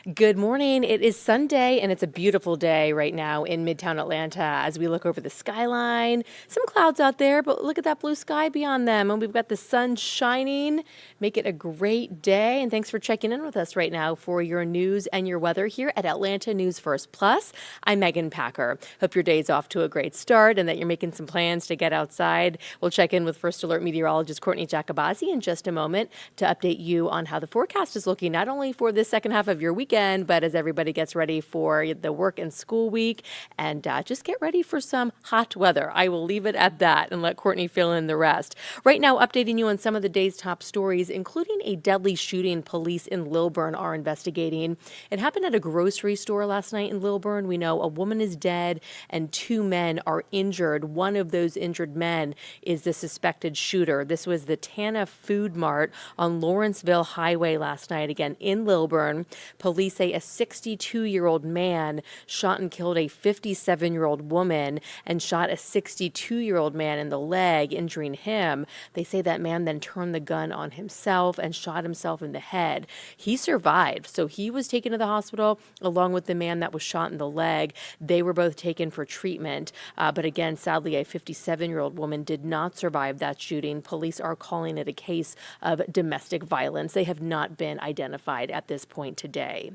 Good morning. It is Sunday, and it's a beautiful day right now in Midtown Atlanta as we look over the skyline. Some clouds out there, but look at that blue sky beyond them. And we've got the sun shining. Make it a great day. And thanks for checking in with us right now for your news and your weather here at Atlanta News First Plus. I'm Megan Packer. Hope your day's off to a great start and that you're making some plans to get outside. We'll check in with First Alert meteorologist Courtney Jacobazzi in just a moment to update you on how the forecast is looking, not only for the second half of your weekend, but as everybody gets ready for the work and school week, and just get ready for some hot weather. I will leave it at that and let Courtney fill in the rest. Right now, updating you on some of the day's top stories, including a deadly shooting police in Lilburn are investigating. It happened at a grocery store last night in Lilburn. We know a woman is dead and two men are injured. One of those injured men is the suspected shooter. This was the Tana Food Mart on Lawrenceville Highway last night, again in Lilburn. Police say a 62-year-old man shot and killed a 57-year-old woman and shot a 62-year-old man in the leg, injuring him. They say that man then turned the gun on himself and shot himself in the head. He survived, so he was taken to the hospital along with the man that was shot in the leg. They were both taken for treatment, but again, sadly, a 57-year-old woman did not survive that shooting. Police are calling it a case of domestic violence. They have not been identified at this point today.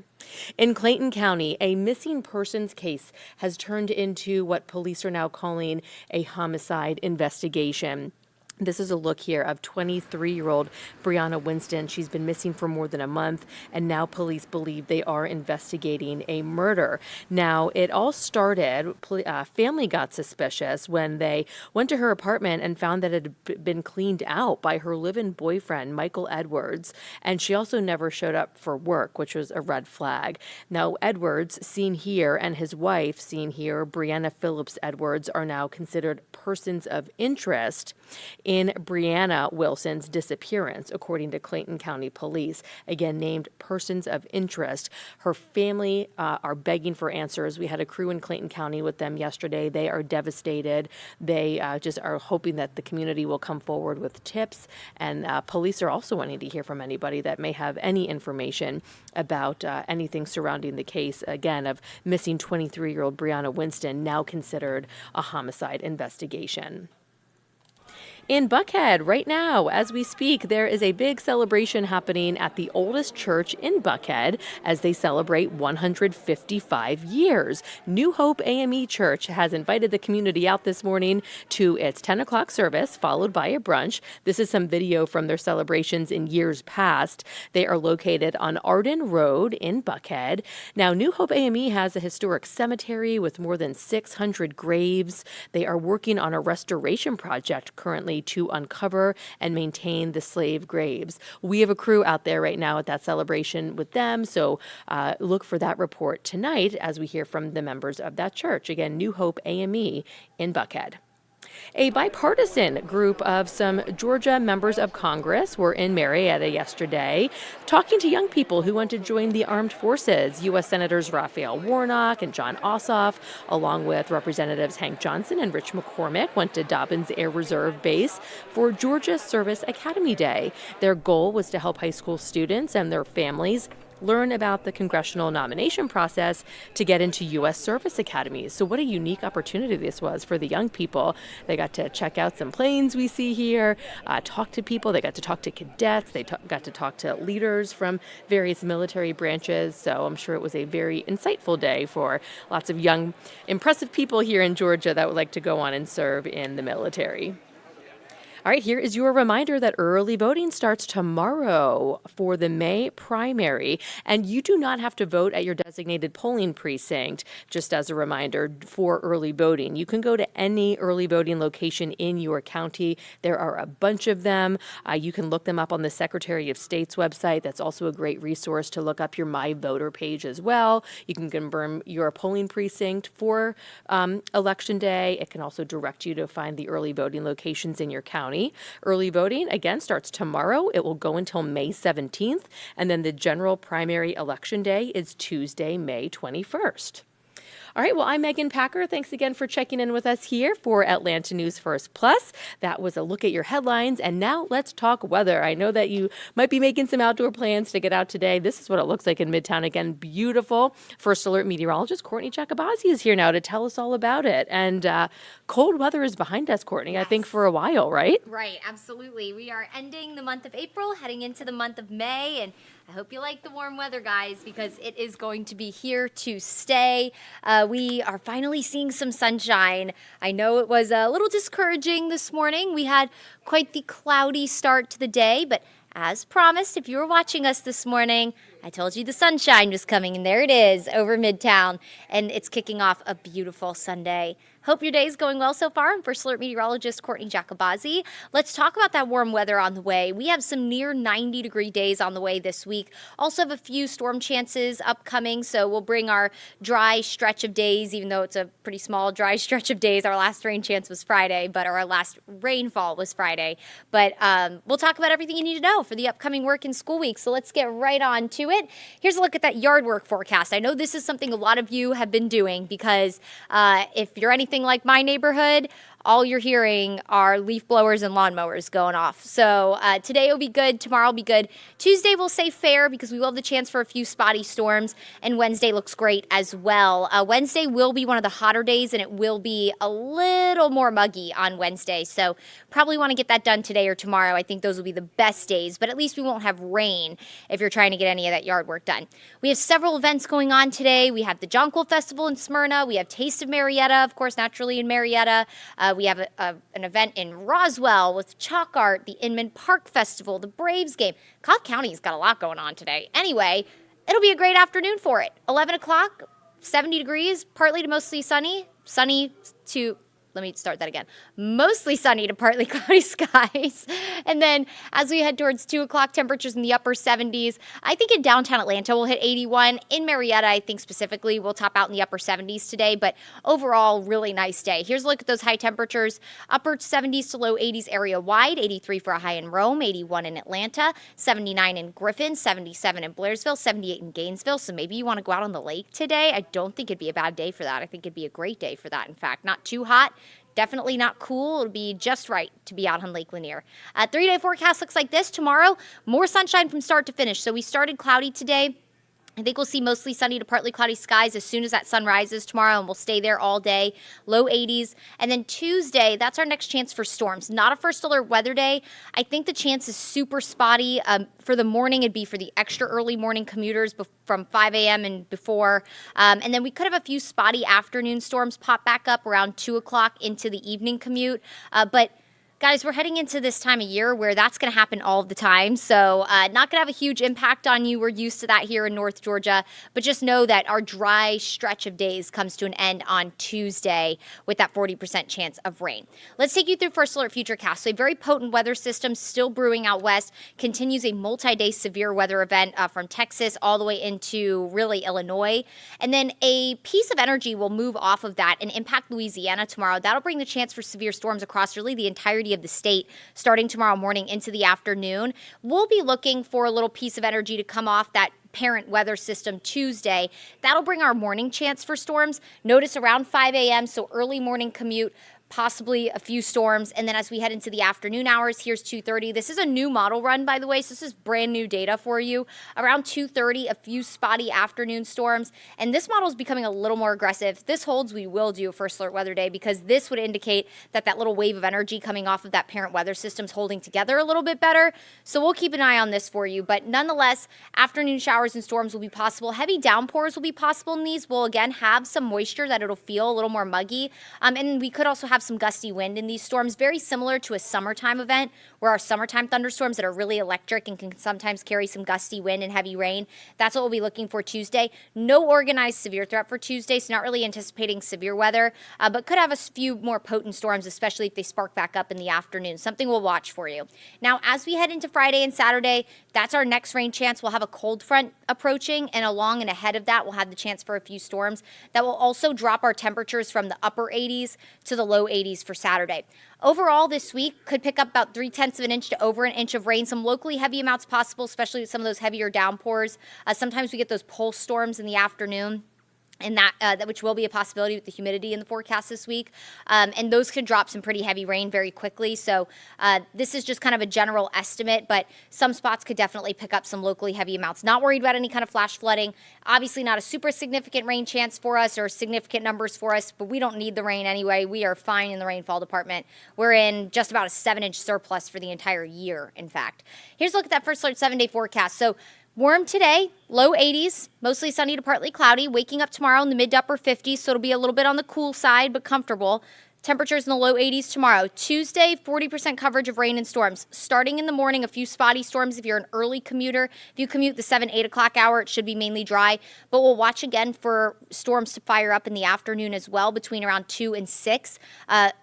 In Clayton County, a missing persons case has turned into what police are now calling a homicide investigation. This is a look here of 23-year-old Brianna Winston. She's been missing for more than a month, and now police believe they are investigating a murder. Now, it all started, family got suspicious when they went to her apartment and found that it had been cleaned out by her live-in boyfriend, Michael Edwards, and she also never showed up for work, which was a red flag. Now, Edwards, seen here, and his wife, seen here, Brianna Phillips Edwards, are now considered persons of interest in Brianna Wilson's disappearance, according to Clayton County Police, again named persons of interest. Her family are begging for answers. We had a crew in Clayton County with them yesterday. They are devastated. They just are hoping that the community will come forward with tips, and police are also wanting to hear from anybody that may have any information about anything surrounding the case, again, of missing 23-year-old Brianna Winston, now considered a homicide investigation. In Buckhead, right now, as we speak, there is a big celebration happening at the oldest church in Buckhead as they celebrate 155 years. New Hope AME Church has invited the community out this morning to its 10 o'clock service, followed by a brunch. This is some video from their celebrations in years past. They are located on Arden Road in Buckhead. Now, New Hope AME has a historic cemetery with more than 600 graves. They are working on a restoration project currently to uncover and maintain the slave graves. We have a crew out there right now at that celebration with them, so look for that report tonight as we hear from the members of that church. Again, New Hope AME in Buckhead. A bipartisan group of some Georgia members of Congress were in Marietta yesterday talking to young people who want to join the armed forces. U.S. Senators Raphael Warnock and John Ossoff, along with Representatives Hank Johnson and Rich McCormick, went to Dobbins Air Reserve Base for Georgia Service Academy Day. Their goal was to help high school students and their families learn about the congressional nomination process to get into U.S. service academies. So what a unique opportunity this was for the young people. They got to check out some planes we see here, talk to people. They got to talk to cadets. They got to talk to leaders from various military branches. So I'm sure it was a very insightful day for lots of young, impressive people here in Georgia that would like to go on and serve in the military. All right, here is your reminder that early voting starts tomorrow for the May primary, and you do not have to vote at your designated polling precinct. Just as a reminder, for early voting, you can go to any early voting location in your county. There are a bunch of them. You can look them up on the Secretary of State's website. That's also a great resource to look up your My Voter page as well. You can confirm your polling precinct for Election Day. It can also direct you to find the early voting locations in your county. Early voting, again, starts tomorrow. It will go until May 17th, and then the general primary election day is Tuesday, May 21st. All right, well, I'm Megan Packer. Thanks again for checking in with us here for Atlanta News First Plus. That was a look at your headlines, and now let's talk weather. I know that you might be making some outdoor plans to get out today. This is what it looks like in Midtown. Again, beautiful. First Alert meteorologist Courtney Jacobazzi is here now to tell us all about it. And cold weather is behind us, Courtney, yes. I think for a while, right? Right, absolutely. We are ending the month of April, heading into the month of May, and I hope you like the warm weather, guys, because it is going to be here to stay. We are finally seeing some sunshine. I know it was a little discouraging this morning. We had quite the cloudy start to the day, but as promised, if you were watching us this morning, I told you the sunshine was coming, and there it is over Midtown, and it's kicking off a beautiful Sunday. Hope your day is going well so far. I'm First Alert meteorologist Courtney Jacobazzi. Let's talk about that warm weather on the way. We have some near 90-degree days on the way this week. Also have a few storm chances upcoming, so we'll bring our dry stretch of days, even though it's a pretty small dry stretch of days. Our last rain chance was Friday, but our last rainfall was Friday. But we'll talk about everything you need to know for the upcoming work and school week. So let's get right on to it. Here's a look at that yard work forecast. I know this is something a lot of you have been doing because if you're anything like my neighborhood, all you're hearing are leaf blowers and lawnmowers going off. So today will be good. Tomorrow will be good. Tuesday we'll say fair because we will have the chance for a few spotty storms. And Wednesday looks great as well. Wednesday will be one of the hotter days, and it will be a little more muggy on Wednesday. So probably want to get that done today or tomorrow. I think those will be the best days. But at least we won't have rain if you're trying to get any of that yard work done. We have several events going on today. We have the Jonquil Festival in Smyrna. We have Taste of Marietta, of course, naturally in Marietta. We have an event in Roswell with chalk art, the Inman Park Festival, the Braves game. Cobb County's got a lot going on today. Anyway, it'll be a great afternoon for it. 11 o'clock, 70 degrees, partly to mostly sunny. Let me start that again. Mostly sunny to partly cloudy skies. And then as we head towards 2 o'clock, temperatures in the upper 70s. I think in downtown Atlanta we'll hit 81. In Marietta, I think specifically, we'll top out in the upper 70s today. But overall, really nice day. Here's a look at those high temperatures. Upper 70s to low 80s area wide. 83 for a high in Rome. 81 in Atlanta. 79 in Griffin. 77 in Blairsville. 78 in Gainesville. So maybe you want to go out on the lake today. I don't think it'd be a bad day for that. I think it'd be a great day for that. In fact, not too hot. Definitely not cool. It'll be just right to be out on Lake Lanier. 3-day forecast looks like this. Tomorrow, more sunshine from start to finish. So we started cloudy today. I think we'll see mostly sunny to partly cloudy skies as soon as that sun rises tomorrow, and we'll stay there all day, low 80s. And then Tuesday, that's our next chance for storms. Not a first alert weather day. I think the chance is super spotty. For the morning, it'd be for the extra early morning commuters from 5 a.m. and before. And then we could have a few spotty afternoon storms pop back up around 2 o'clock into the evening commute. But guys, we're heading into this time of year where that's going to happen all the time. So not going to have a huge impact on you. We're used to that here in North Georgia. But just know that our dry stretch of days comes to an end on Tuesday with that 40% chance of rain. Let's take you through First Alert Futurecast. So a very potent weather system still brewing out west. Continues a multi-day severe weather event from Texas all the way into really Illinois. And then a piece of energy will move off of that and impact Louisiana tomorrow. That'll bring the chance for severe storms across really the entirety of the state starting tomorrow morning into the afternoon. We'll be looking for a little piece of energy to come off that parent weather system Tuesday. That'll bring our morning chance for storms. Notice around 5 a.m., so early morning commute, possibly a few storms. And then as we head into the afternoon hours, here's 2:30. This is a new model run, by the way, so this is brand new data for you. Around 2:30, a few spotty afternoon storms. And this model is becoming a little more aggressive. If this holds, we will do a First Alert Weather Day because this would indicate that that little wave of energy coming off of that parent weather system is holding together a little bit better. So we'll keep an eye on this for you. But nonetheless, afternoon showers and storms will be possible. Heavy downpours will be possible in these. We'll again have some moisture that it'll feel a little more muggy. And we could also have some gusty wind in these storms, very similar to a summertime event where our summertime thunderstorms that are really electric and can sometimes carry some gusty wind and heavy rain. That's what we'll be looking for Tuesday. No organized severe threat for Tuesday, so not really anticipating severe weather, but could have a few more potent storms, especially if they spark back up in the afternoon. Something we'll watch for you. Now, as we head into Friday and Saturday, that's our next rain chance. We'll have a cold front approaching, and along and ahead of that, we'll have the chance for a few storms. That will also drop our temperatures from the upper 80s to the low 80s for Saturday. Overall, this week could pick up about 0.3 of an inch to over an inch of rain. Some locally heavy amounts possible, especially with some of those heavier downpours. Sometimes we get those pulse storms in the afternoon. and that which will be a possibility with the humidity in the forecast this week. And those could drop some pretty heavy rain very quickly. So this is just kind of a general estimate, but some spots could definitely pick up some locally heavy amounts. Not worried about any kind of flash flooding. Obviously not a super significant rain chance for us or significant numbers for us, but we don't need the rain anyway. We are fine in the rainfall department. We're in just about a 7-inch surplus for the entire year, in fact. Here's a look at that First Alert 7-day forecast. So warm today, low 80s, mostly sunny to partly cloudy. Waking up tomorrow in the mid to upper 50s, so it'll be a little bit on the cool side, but comfortable. Temperatures in the low 80s tomorrow. Tuesday, 40% coverage of rain and storms. Starting in the morning, a few spotty storms if you're an early commuter. If you commute the 7, 8 o'clock hour, it should be mainly dry. But we'll watch again for storms to fire up in the afternoon as well, between around 2 and 6.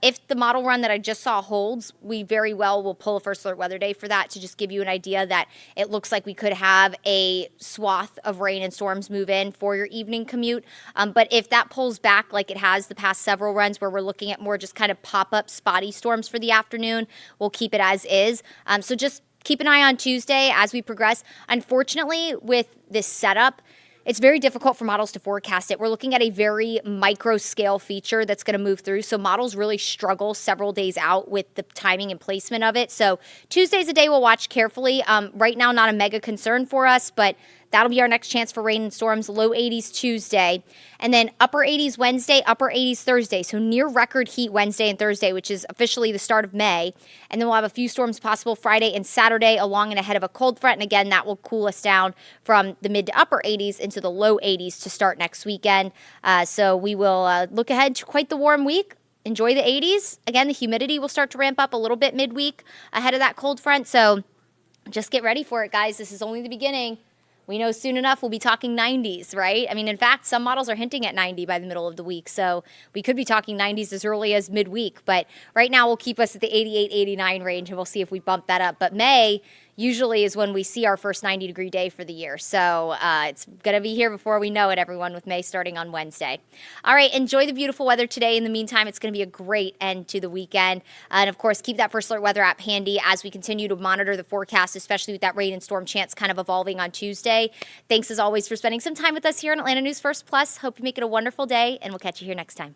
If the model run that I just saw holds, we very well will pull a First Alert Weather Day for that to just give you an idea that it looks like we could have a swath of rain and storms move in for your evening commute. But if that pulls back like it has the past several runs where we're looking at more just kind of pop-up spotty storms for the afternoon, we'll keep it as is. So just keep an eye on Tuesday as we progress. Unfortunately, with this setup, it's very difficult for models to forecast it. We're looking at a very micro scale feature that's going to move through. So models really struggle several days out with the timing and placement of it. So Tuesday's a day we'll watch carefully. Right now, not a mega concern for us, but that'll be our next chance for rain and storms. Low 80s Tuesday, and then upper 80s Wednesday, upper 80s Thursday. So near record heat Wednesday and Thursday, which is officially the start of May. And then we'll have a few storms possible Friday and Saturday along and ahead of a cold front. And again, that will cool us down from the mid to upper 80s into the low 80s to start next weekend. So we will look ahead to quite the warm week. Enjoy the 80s. Again, the humidity will start to ramp up a little bit midweek ahead of that cold front. So just get ready for it, guys. This is only the beginning. We know soon enough we'll be talking 90s, right? I mean, in fact, some models are hinting at 90 by the middle of the week. So we could be talking 90s as early as midweek. But right now we'll keep us at the 88, 89 range, and we'll see if we bump that up. But May usually is when we see our first 90-degree day for the year. So it's going to be here before we know it, everyone, with May starting on Wednesday. All right, enjoy the beautiful weather today. In the meantime, it's going to be a great end to the weekend. And, of course, keep that First Alert Weather app handy as we continue to monitor the forecast, especially with that rain and storm chance kind of evolving on Tuesday. Thanks, as always, for spending some time with us here on Atlanta News First Plus. Hope you make it a wonderful day, and we'll catch you here next time.